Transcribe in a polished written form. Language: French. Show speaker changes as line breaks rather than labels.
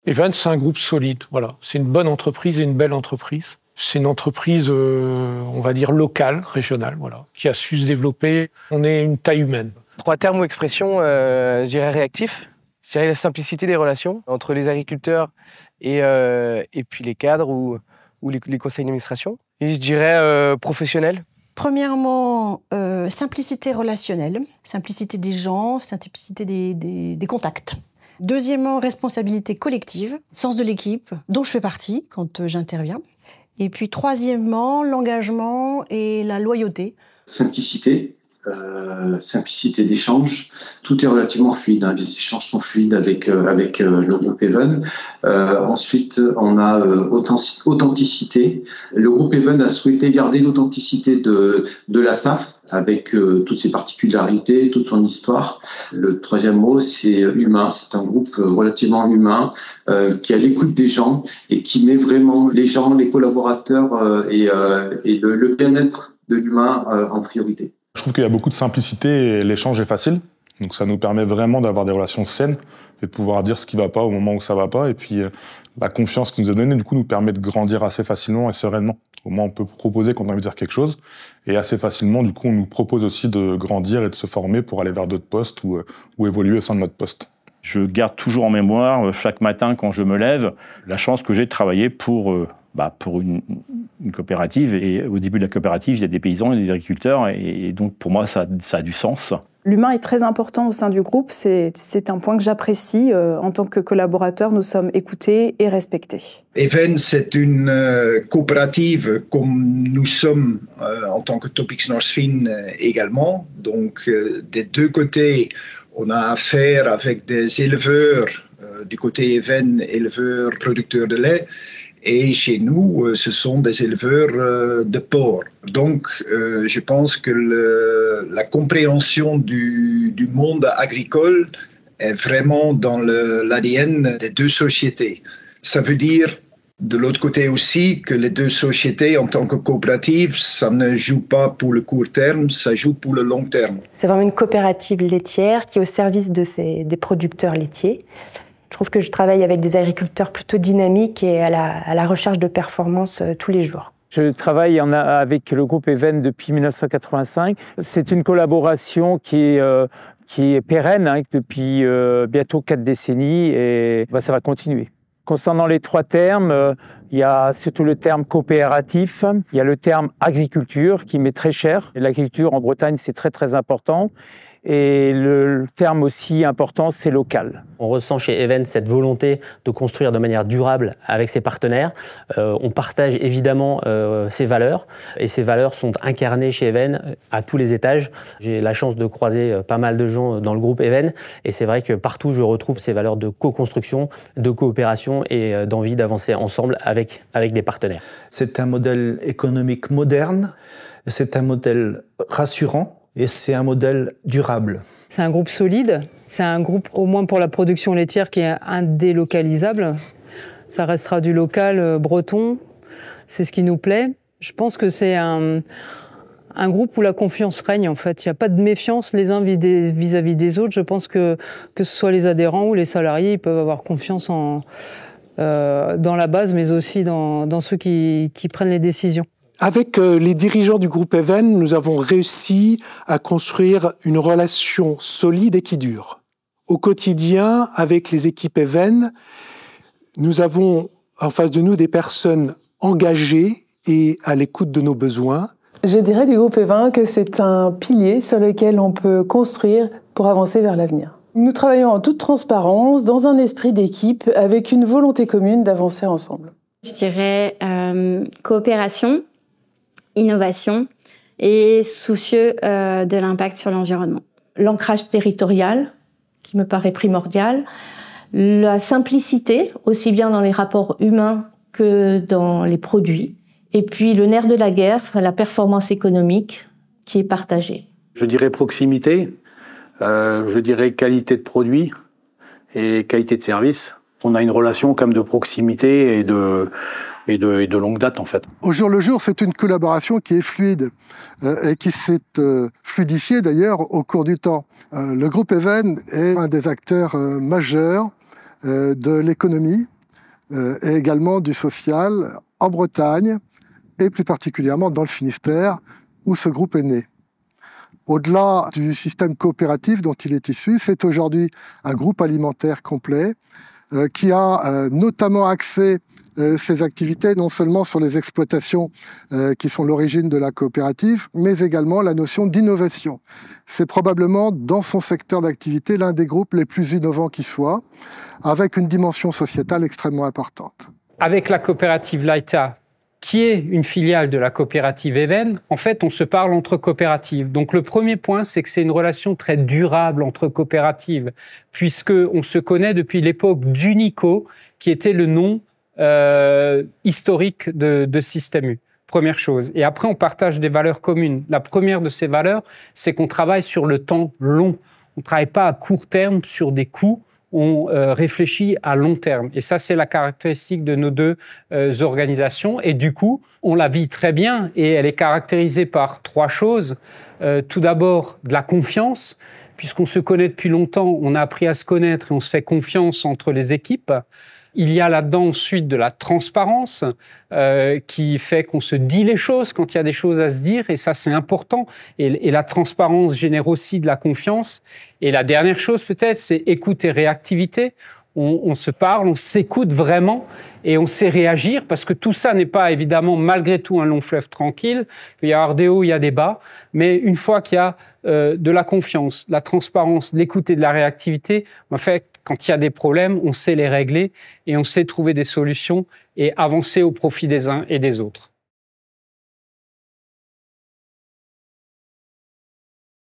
Even, c'est un groupe solide, voilà. C'est une bonne entreprise et une belle entreprise. C'est une entreprise, on va dire, locale, régionale, voilà, qui a su se développer. On est une taille humaine.
3 termes ou expressions, je dirais réactif. Je dirais la simplicité des relations entre les agriculteurs et puis les cadres ou les conseils d'administration. Et je dirais professionnel.
Premièrement, simplicité relationnelle, simplicité des gens, simplicité des contacts. Deuxièmement, responsabilité collective, sens de l'équipe, dont je fais partie quand j'interviens. Et puis troisièmement, l'engagement et la loyauté.
Simplicité d'échange. Tout est relativement fluide. Les échanges sont fluides avec le groupe Even. Ensuite, on a authenticité. Le groupe Even a souhaité garder l'authenticité de la SAF avec toutes ses particularités, toute son histoire. Le troisième mot, c'est humain. C'est un groupe relativement humain qui est à l'écoute des gens et qui met vraiment les gens, les collaborateurs et le bien-être de l'humain en priorité.
Je trouve qu'il y a beaucoup de simplicité et l'échange est facile. Donc ça nous permet vraiment d'avoir des relations saines et de pouvoir dire ce qui ne va pas au moment où ça ne va pas. Et puis la confiance qui nous est donnée, du coup, nous permet de grandir assez facilement et sereinement. Au moins, on peut proposer quand on a envie de dire quelque chose. Et assez facilement, du coup, on nous propose aussi de grandir et de se former pour aller vers d'autres postes ou évoluer au sein de notre poste.
Je garde toujours en mémoire, chaque matin quand je me lève, la chance que j'ai de travailler pour une coopérative. Et au début de la coopérative, il y a des paysans et des agriculteurs. Et donc, pour moi, ça a du sens.
L'humain est très important au sein du groupe. C'est un point que j'apprécie. En tant que collaborateur, nous sommes écoutés et respectés.
Even, c'est une coopérative comme nous sommes en tant que Topics Norsvin également. Donc, des deux côtés, on a affaire avec des éleveurs, du côté Even, éleveurs producteurs de lait. Et chez nous, ce sont des éleveurs de porc. Donc, je pense que la compréhension du monde agricole est vraiment dans l'ADN des deux sociétés. Ça veut dire, de l'autre côté aussi, que les deux sociétés, en tant que coopérative, ça ne joue pas pour le court terme, ça joue pour le long terme.
C'est vraiment une coopérative laitière qui est au service des producteurs laitiers. Je trouve que je travaille avec des agriculteurs plutôt dynamiques et à la recherche de performance tous les jours.
Je travaille avec le groupe Even depuis 1985. C'est une collaboration qui est pérenne depuis bientôt 4 décennies et ça va continuer. Concernant les 3 termes, il y a surtout le terme coopératif, il y a le terme agriculture qui m'est très cher. L'agriculture en Bretagne, c'est très très important. Et le terme aussi important, c'est local.
On ressent chez Even cette volonté de construire de manière durable avec ses partenaires. On partage évidemment ces valeurs et ces valeurs sont incarnées chez Even à tous les étages. J'ai la chance de croiser pas mal de gens dans le groupe Even et c'est vrai que partout je retrouve ces valeurs de co-construction, de coopération et d'envie d'avancer ensemble avec des partenaires.
C'est un modèle économique moderne, c'est un modèle rassurant. Et c'est un modèle durable.
C'est un groupe solide, c'est un groupe, au moins pour la production laitière, qui est indélocalisable. Ça restera du local breton, c'est ce qui nous plaît. Je pense que c'est un groupe où la confiance règne, en fait. Il n'y a pas de méfiance les uns vis-à-vis des autres. Je pense que ce soit les adhérents ou les salariés, ils peuvent avoir confiance dans la base, mais aussi dans ceux qui prennent les décisions.
Avec les dirigeants du groupe Even, nous avons réussi à construire une relation solide et qui dure. Au quotidien, avec les équipes Even, nous avons en face de nous des personnes engagées et à l'écoute de nos besoins.
Je dirais du groupe Even que c'est un pilier sur lequel on peut construire pour avancer vers l'avenir. Nous travaillons en toute transparence, dans un esprit d'équipe, avec une volonté commune d'avancer ensemble.
Je dirais coopération, innovation et soucieux de l'impact sur l'environnement.
L'ancrage territorial, qui me paraît primordial. La simplicité, aussi bien dans les rapports humains que dans les produits. Et puis le nerf de la guerre, la performance économique, qui est partagée.
Je dirais proximité, je dirais qualité de produit et qualité de service. On a une relation comme de proximité et de longue date en fait.
Au jour le jour, c'est une collaboration qui est fluide et qui s'est fluidifiée d'ailleurs au cours du temps. Le groupe Even est un des acteurs majeurs de l'économie et également du social en Bretagne et plus particulièrement dans le Finistère où ce groupe est né. Au-delà du système coopératif dont il est issu, c'est aujourd'hui un groupe alimentaire complet qui a notamment axé ses activités non seulement sur les exploitations qui sont l'origine de la coopérative, mais également la notion d'innovation. C'est probablement dans son secteur d'activité l'un des groupes les plus innovants qui soit, avec une dimension sociétale extrêmement importante.
Avec la coopérative Laïta, qui est une filiale de la coopérative Even, en fait, on se parle entre coopératives. Donc le premier point, c'est que c'est une relation très durable entre coopératives, puisqu'on se connaît depuis l'époque d'Unico, qui était le nom historique de Système U. Première chose. Et après, on partage des valeurs communes. La première de ces valeurs, c'est qu'on travaille sur le temps long. On ne travaille pas à court terme sur des coûts. On réfléchit à long terme. Et ça, c'est la caractéristique de nos deux organisations. Et du coup, on la vit très bien et elle est caractérisée par trois choses. Tout d'abord, de la confiance. Puisqu'on se connaît depuis longtemps, on a appris à se connaître et on se fait confiance entre les équipes. Il y a là-dedans ensuite de la transparence qui fait qu'on se dit les choses quand il y a des choses à se dire, et ça c'est important. Et la transparence génère aussi de la confiance. Et la dernière chose peut-être, c'est écoute et réactivité. On se parle, on s'écoute vraiment et on sait réagir parce que tout ça n'est pas évidemment malgré tout un long fleuve tranquille. Il peut y avoir des hauts, il y a des bas, mais une fois qu'il y a de la confiance, de la transparence, de l'écoute et de la réactivité, en fait, quand il y a des problèmes, on sait les régler et on sait trouver des solutions et avancer au profit des uns et des autres.